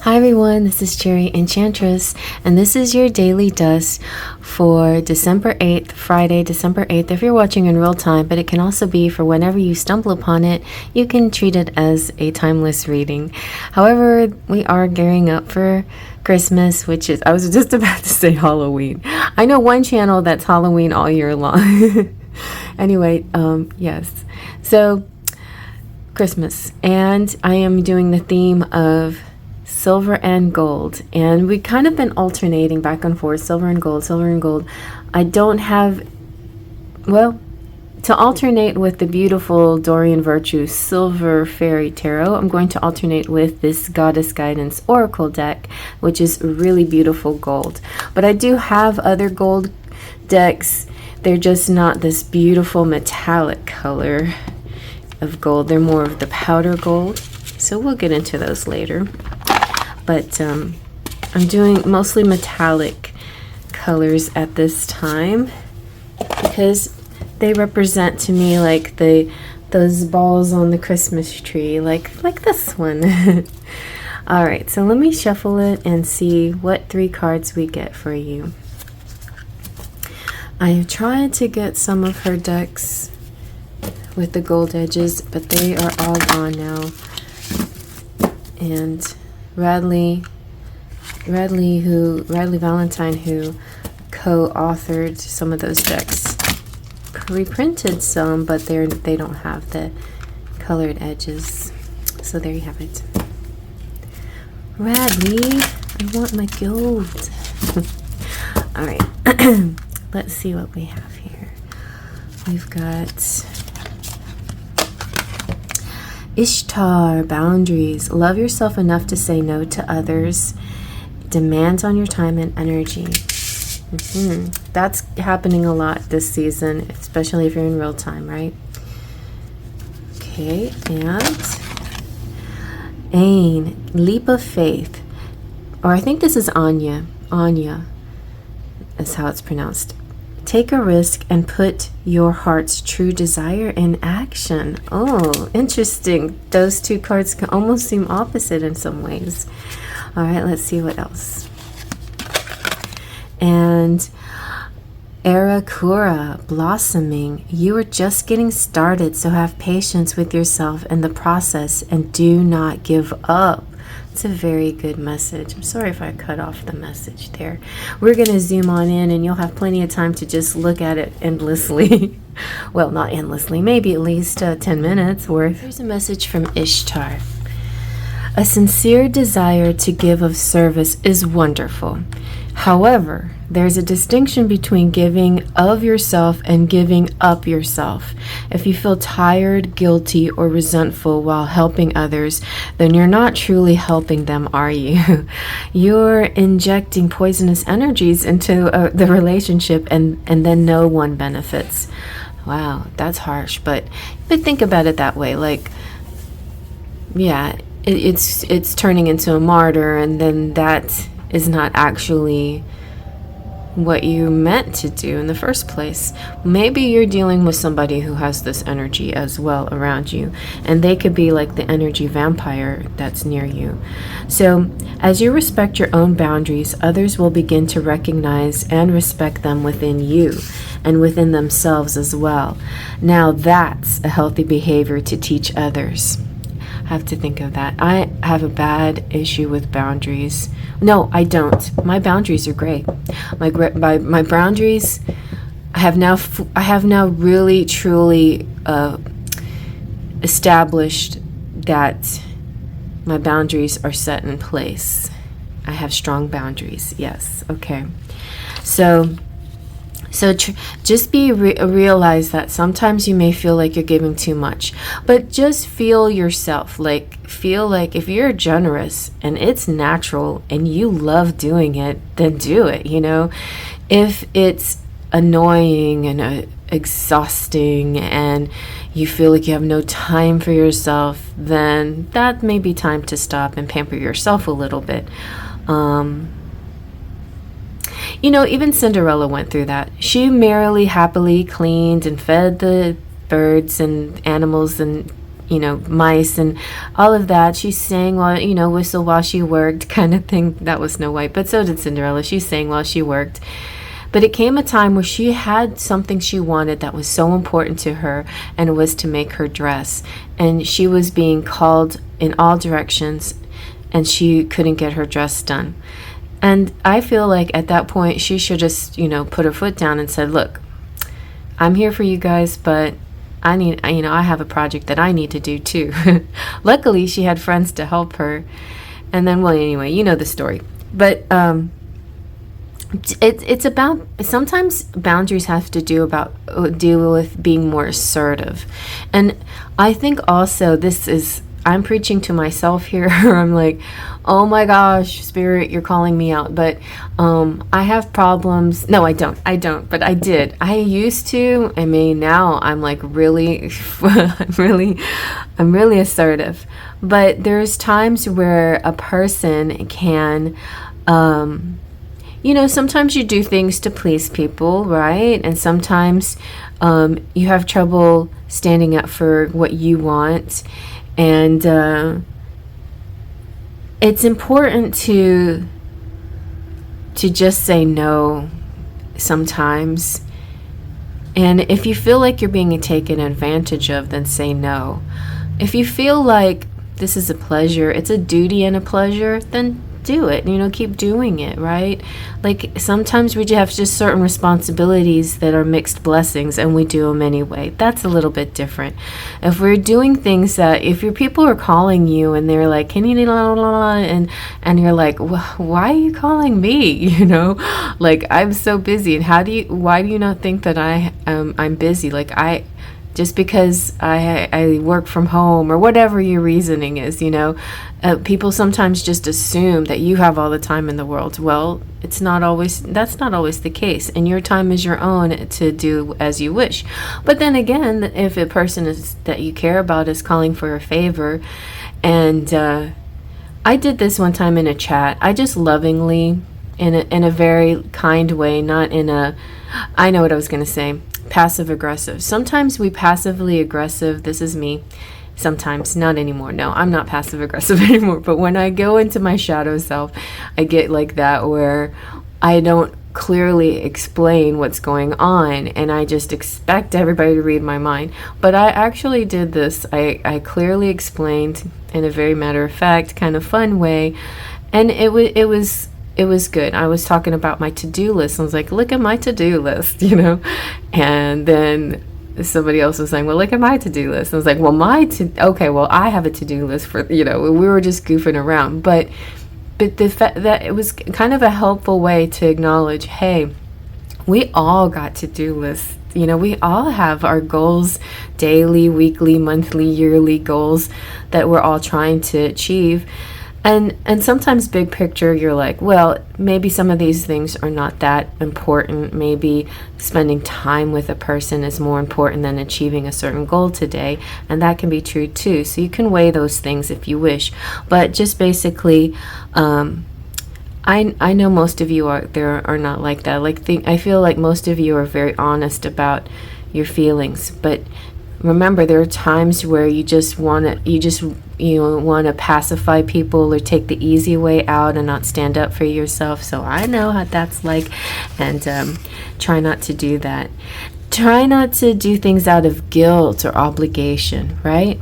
Hi everyone, this is CherryEnchantress, and this is your daily dust for December 8th, Friday, December 8th, if you're watching in real time, but it can also be for whenever you stumble upon it. You can treat it as a timeless reading. However, we are gearing up for Christmas, which is, I was just about to say Halloween. I know one channel that's Halloween all year long. Anyway, yes. So, Christmas, and I am doing the theme of silver and gold, and we kind of been alternating back and forth, silver and gold, silver and gold. I don't have, well, to alternate with the beautiful Dorian Virtue Silver Fairy Tarot, I'm going to alternate with this Goddess Guidance Oracle deck, which is really beautiful gold. But I do have other gold decks. They're just not this beautiful metallic color of gold. They're more of the powder gold, so we'll get into those later. But I'm doing mostly metallic colors at this time because they represent to me like those balls on the Christmas tree, like this one. All right, so let me shuffle it and see what 3 cards we get for you. I have tried to get some of her decks with the gold edges, but they are all gone now. And Radley Valentine, who co-authored some of those decks, reprinted some, but they don't have the colored edges. So there you have it. Radley, I want my gold. All right, let's see what we have here. We've got Ishtar, boundaries. Love yourself enough to say no to others. Demands on your time and energy. That's happening a lot this season, especially if you're in real time, right? Okay, and Ain, leap of faith. Or I think this is Anya. Anya is how it's pronounced. Take a risk and put your heart's true desire in action. Oh, interesting. Those 2 cards can almost seem opposite in some ways. All right, let's see what else. And Arakura, blossoming. You are just getting started, so have patience with yourself in the process and do not give up. It's a very good message. I'm sorry if I cut off the message there. We're going to zoom on in and you'll have plenty of time to just look at it endlessly. Well, not endlessly, maybe at least 10 minutes worth. Here's a message from Ishtar. A sincere desire to give of service is wonderful. However, there's a distinction between giving of yourself and giving up yourself. If you feel tired, guilty, or resentful while helping others, then you're not truly helping them, are you? You're injecting poisonous energies into the relationship and then no one benefits. Wow, that's harsh, but think about it that way. Like, yeah, it's turning into a martyr, and then that is not actually what you meant to do in the first place. Maybe you're dealing with somebody who has this energy as well around you, and they could be like the energy vampire that's near you. So as you respect your own boundaries, others will begin to recognize and respect them within you and within themselves as well. Now that's a healthy behavior to teach others. Have to think of that. I have a bad issue with boundaries. No, I don't. My boundaries are great. My boundaries, I have now really truly established that my boundaries are set in place. I have strong boundaries. Yes. Okay. So just realize that sometimes you may feel like you're giving too much, but just feel yourself. Feel like if you're generous and it's natural and you love doing it, then do it. If it's annoying and exhausting and you feel like you have no time for yourself, then that may be time to stop and pamper yourself a little bit. Even Cinderella went through that. She merrily, happily cleaned and fed the birds and animals and mice and all of that. She sang while, whistle while she worked kind of thing. That was Snow White, but so did Cinderella. She sang while she worked. But it came a time where she had something she wanted that was so important to her, and it was to make her dress. And she was being called in all directions, and she couldn't get her dress done. And I feel like at that point, she should just, put her foot down and said, look, I'm here for you guys, but I have a project that I need to do too. Luckily, she had friends to help her. And then, well, anyway, you know the story. But it's about, sometimes boundaries have to deal with being more assertive. And I think also I'm preaching to myself here. I'm like, oh my gosh, Spirit, you're calling me out. But I have problems. No, I don't. But I did. I used to. I mean, now I'm like really, I'm really assertive. But there's times where a person can, sometimes you do things to please people, right? And sometimes you have trouble standing up for what you want. And it's important to just say no sometimes. And if you feel like you're being taken advantage of, then say no. If you feel like this is a pleasure, it's a duty and a pleasure, then do it. Keep doing it, right? Like sometimes we have just certain responsibilities that are mixed blessings, and we do them anyway. That's a little bit different. If we're doing things that, if your people are calling you and they're like, can you and you're like, why are you calling me? Like, I'm so busy, and why do you not think that I'm busy? Like, just because I work from home, or whatever your reasoning is, people sometimes just assume that you have all the time in the world. Well, that's not always the case, and your time is your own to do as you wish. But then again, if a person that you care about is calling for a favor, and I did this one time in a chat, I just lovingly, in a very kind way, not in a, I know what I was going to say, passive aggressive. Sometimes we passively aggressive. This is me. Sometimes, not anymore. No, I'm not passive aggressive anymore. But when I go into my shadow self, I get like that, where I don't clearly explain what's going on, and I just expect everybody to read my mind. But I actually did this. I clearly explained in a very matter of fact, kind of fun way, and it was good. I was talking about my to-do list. I was like, look at my to-do list, and then somebody else was saying, well, look at my to-do list. I was like, well, I have a to-do list for, we were just goofing around. But the fact that it was kind of a helpful way to acknowledge, hey, we all got to-do lists. We all have our goals, daily, weekly, monthly, yearly goals that we're all trying to achieve. And sometimes big picture, you're like, well, maybe some of these things are not that important. Maybe spending time with a person is more important than achieving a certain goal today. And that can be true too. So you can weigh those things if you wish. But just basically, I know most of you are not like that. I feel like most of you are very honest about your feelings. But remember, there are times where you want to pacify people or take the easy way out and not stand up for yourself. So I know how that's like, and try not to do that. Try not to do things out of guilt or obligation, right?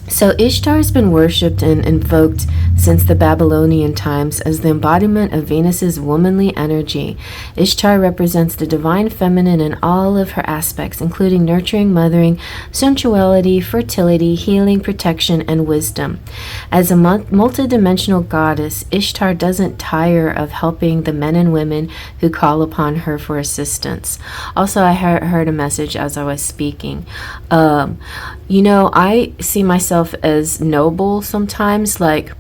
So Ishtar has been worshipped and invoked since the Babylonian times as the embodiment of Venus's womanly energy. Ishtar represents the divine feminine in all of her aspects, including nurturing, mothering, sensuality, fertility, healing, protection, and wisdom. As a multidimensional goddess, Ishtar doesn't tire of helping the men and women who call upon her for assistance. Also, I heard a message as I was speaking. I see myself as noble sometimes. Like,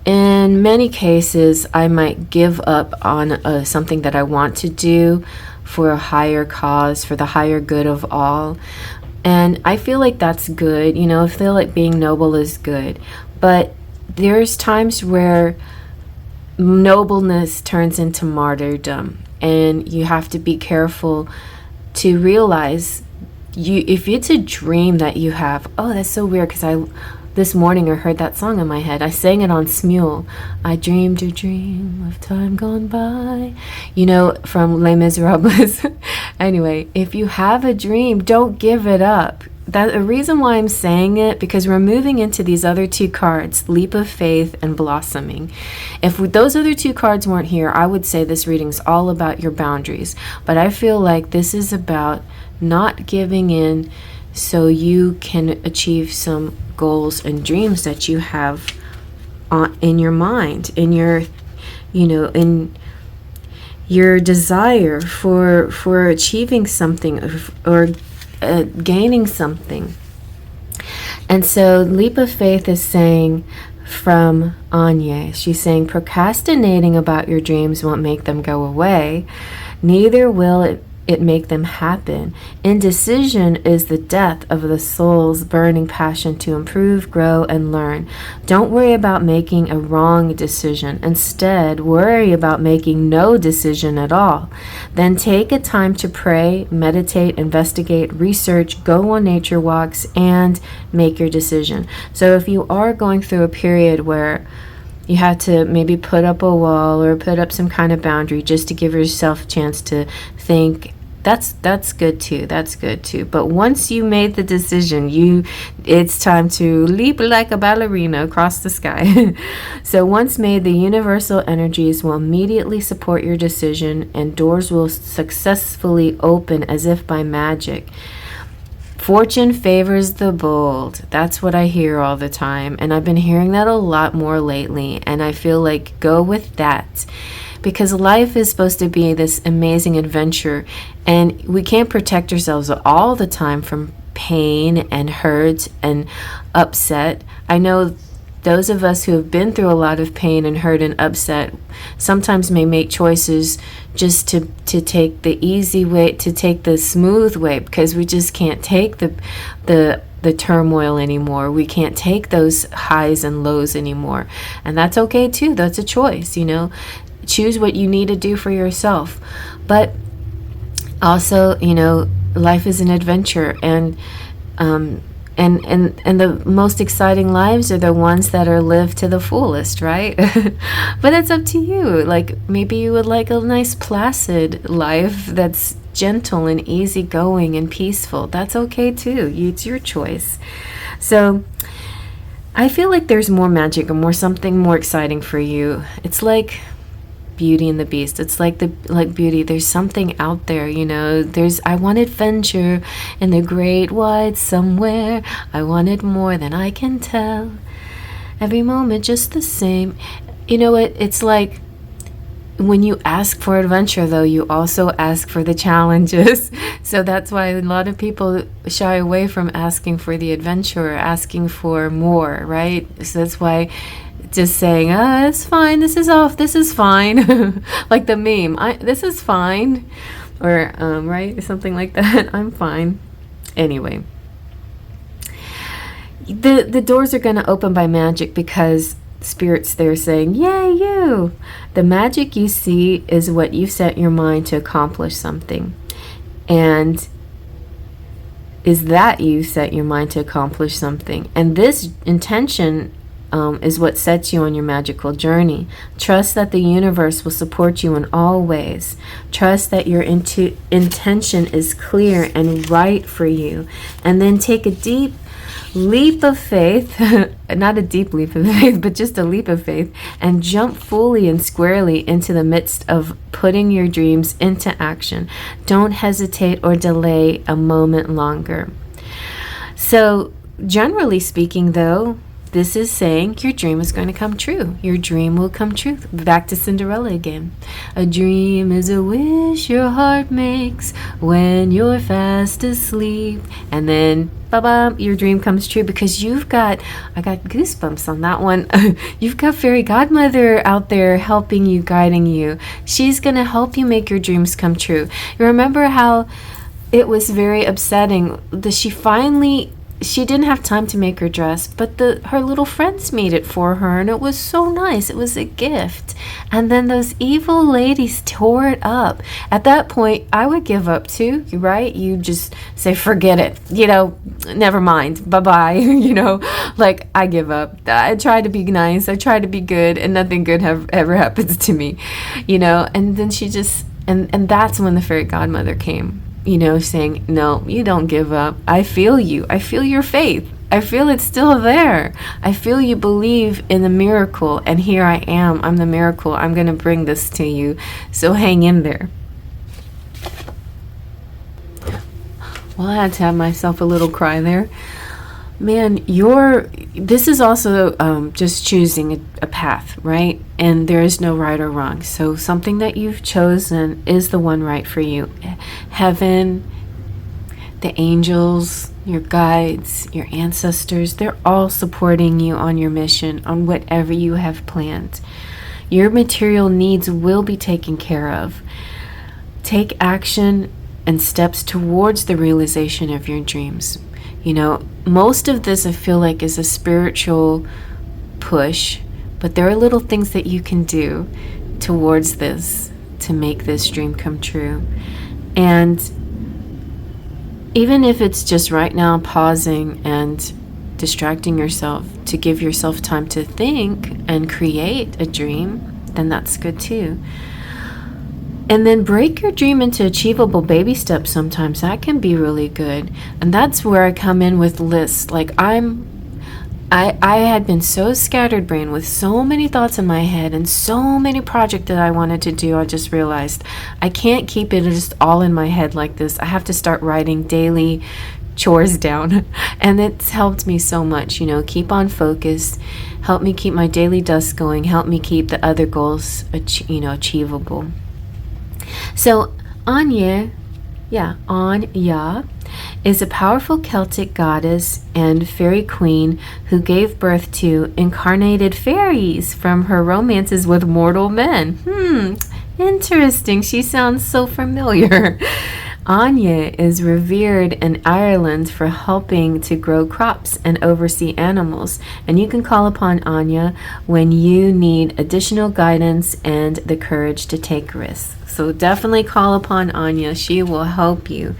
in many cases, I might give up on something that I want to do for a higher cause, for the higher good of all. And I feel like that's good. I feel like being noble is good. But there's times where nobleness turns into martyrdom. And you have to be careful to realize if it's a dream that you have, oh, that's so weird, because this morning I heard that song in my head. I sang it on Smule. I dreamed a dream of time gone by, from Les Miserables. Anyway, if you have a dream, don't give it up. The reason why I'm saying it, because we're moving into these other two cards, Leap of Faith and Blossoming. If those other two cards weren't here, I would say this reading's all about your boundaries. But I feel like this is about not giving in so you can achieve some goals and dreams that you have in your mind, in your, in your desire for achieving something or gaining something. And so Leap of Faith is saying, from Anya, she's saying, procrastinating about your dreams won't make them go away, neither will it make them happen. Indecision is the death of the soul's burning passion to improve, grow, and learn. Don't worry about making a wrong decision. Instead, worry about making no decision at all. Then take a time to pray, meditate, investigate, research, go on nature walks, and make your decision. So if you are going through a period where you have to maybe put up a wall or put up some kind of boundary just to give yourself a chance to think, that's good too. That's good too. But once you made the decision, it's time to leap like a ballerina across the sky. So once made, the universal energies will immediately support your decision, and doors will successfully open as if by magic. Fortune favors the bold. That's what I hear all the time. And I've been hearing that a lot more lately. And I feel like go with that. Because life is supposed to be this amazing adventure. And we can't protect ourselves all the time from pain and hurt and upset. I know those of us who have been through a lot of pain and hurt and upset sometimes may make choices just to take the easy way, to take the smooth way, because we just can't take the turmoil anymore. We can't take those highs and lows anymore. And that's okay too. That's a choice, Choose what you need to do for yourself. But also, life is an adventure, and the most exciting lives are the ones that are lived to the fullest, right? But it's up to you. Like, maybe you would like a nice placid life that's gentle and easygoing and peaceful. That's okay too. It's your choice. So I feel like there's more magic or something more exciting for you. It's like Beauty and the Beast. It's like Beauty. There's something out there, I want adventure in the great wide somewhere. I want it more than I can tell. Every moment just the same. It's like when you ask for adventure, though, you also ask for the challenges. So that's why a lot of people shy away from asking for the adventure or asking for more, right? So that's why just saying, it's fine, this is fine. Like the meme, this is fine. Or, right? Something like that. I'm fine. Anyway. The doors are going to open by magic because spirits there saying, yay, you. The magic you see is what you set your mind to accomplish something. And is that you set your mind to accomplish something. And this intention is what sets you on your magical journey. Trust that the universe will support you in all ways. Trust that your intention is clear and right for you. And then take a deep leap of faith, not a deep leap of faith, but just a leap of faith, and jump fully and squarely into the midst of putting your dreams into action. Don't hesitate or delay a moment longer. So, generally speaking, though, this is saying your dream is going to come true. Your dream will come true. Back to Cinderella again. A dream is a wish your heart makes when you're fast asleep. And then, ba-bam, your dream comes true because I got goosebumps on that one. You've got Fairy Godmother out there helping you, guiding you. She's going to help you make your dreams come true. You remember how it was very upsetting that she finally she didn't have time to make her dress, but her little friends made it for her, and it was so nice. It was a gift. And then those evil ladies tore it up. At that point, I would give up too, right? You just say, forget it, never mind, bye-bye, like, I give up. I try to be nice, I try to be good, and nothing good ever happens to me, and then she just, and that's when the fairy godmother came, saying, no, you don't give up. I feel you. I feel your faith. I feel it's still there. I feel you believe in the miracle. And here I am. I'm the miracle. I'm going to bring this to you. So hang in there. Well, I had to have myself a little cry there. Man, this is also just choosing a path, right? And there is no right or wrong. So something that you've chosen is the one right for you. Heaven, the angels, your guides, your ancestors, they're all supporting you on your mission, on whatever you have planned. Your material needs will be taken care of. Take action and steps towards the realization of your dreams. Most of this I feel like is a spiritual push, but there are little things that you can do towards this to make this dream come true. And even if it's just right now pausing and distracting yourself to give yourself time to think and create a dream, then that's good too. And then break your dream into achievable baby steps sometimes. That can be really good. And that's where I come in with lists. Like I had been so scattered brain with so many thoughts in my head and so many projects that I wanted to do. I just realized I can't keep it just all in my head like this. I have to start writing daily chores down. And it's helped me so much, keep on focus, help me keep my daily dust going, help me keep the other goals, achievable. So Anya is a powerful Celtic goddess and fairy queen who gave birth to incarnated fairies from her romances with mortal men. Interesting. She sounds so familiar. Anya is revered in Ireland for helping to grow crops and oversee animals, and you can call upon Anya when you need additional guidance and the courage to take risks. So definitely call upon Anya. She will help you.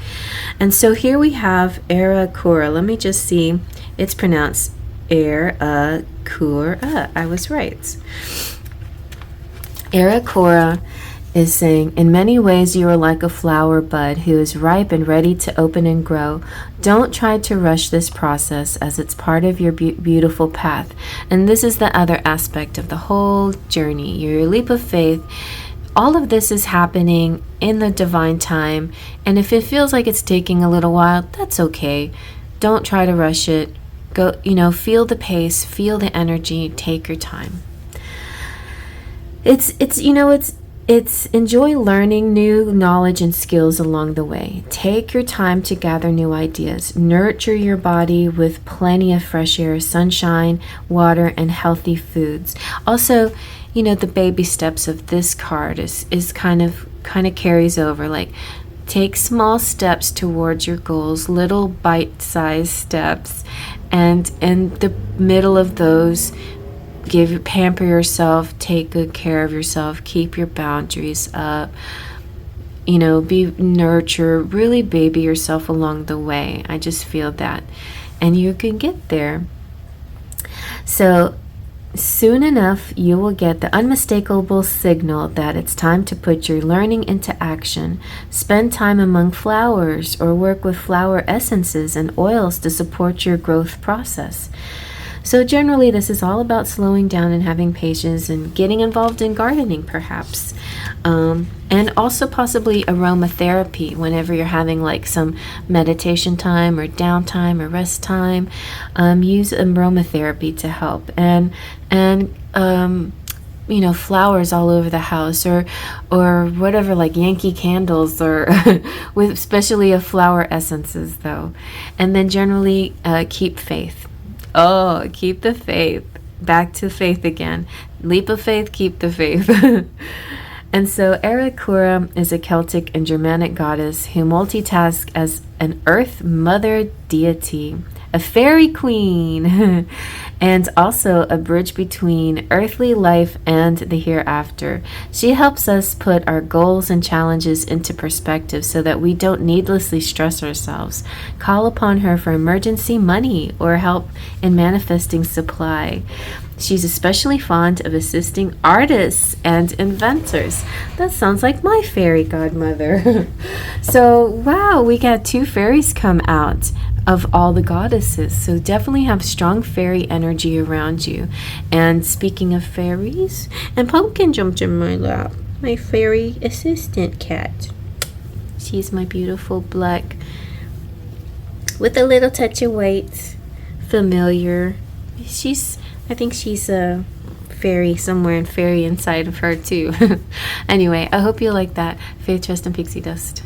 And so here we have Era Kura. Let me just see. It's pronounced Era Kura. I was right. Era Kura is saying, in many ways you are like a flower bud who is ripe and ready to open and grow. Don't try to rush this process as it's part of your beautiful path. And this is the other aspect of the whole journey, your leap of faith. All of this is happening in the divine time, and if it feels like it's taking a little while, that's okay. Don't try to rush it. Go, feel the pace, feel the energy, take your time. It's enjoy learning new knowledge and skills along the way. Take your time to gather new ideas. Nurture your body with plenty of fresh air, sunshine, water, and healthy foods. Also, the baby steps of this card is kind of carries over. Like, take small steps towards your goals, little bite-sized steps, and in the middle of those, pamper yourself, take good care of yourself, keep your boundaries up, nurture, really baby yourself along the way. I just feel that, and you can get there. So soon enough, you will get the unmistakable signal that it's time to put your learning into action. Spend time among flowers or work with flower essences and oils to support your growth process. So generally, this is all about slowing down and having patience and getting involved in gardening, perhaps. And also possibly aromatherapy whenever you're having like some meditation time or downtime or rest time. Use aromatherapy to help. And flowers all over the house or whatever, like Yankee candles or with especially of flower essences though. And then generally keep faith. Oh, keep the faith. Back to faith again. Leap of faith, keep the faith. And so Erekura is a Celtic and Germanic goddess who multitasks as an earth mother deity, a fairy queen, and also a bridge between earthly life and the hereafter. She helps us put our goals and challenges into perspective so that we don't needlessly stress ourselves. Call upon her for emergency money or help in manifesting supply. She's especially fond of assisting artists and inventors. That sounds like my fairy godmother. So, wow, we got 2 fairies come out of all the goddesses. So definitely have strong fairy energy around you. And speaking of fairies, and Pumpkin jumped in my lap, my fairy assistant cat. She's my beautiful black with a little touch of white, familiar. I think she's a fairy somewhere, and fairy inside of her too. Anyway, I hope you like that. Faith, Trust, and Pixie Dust.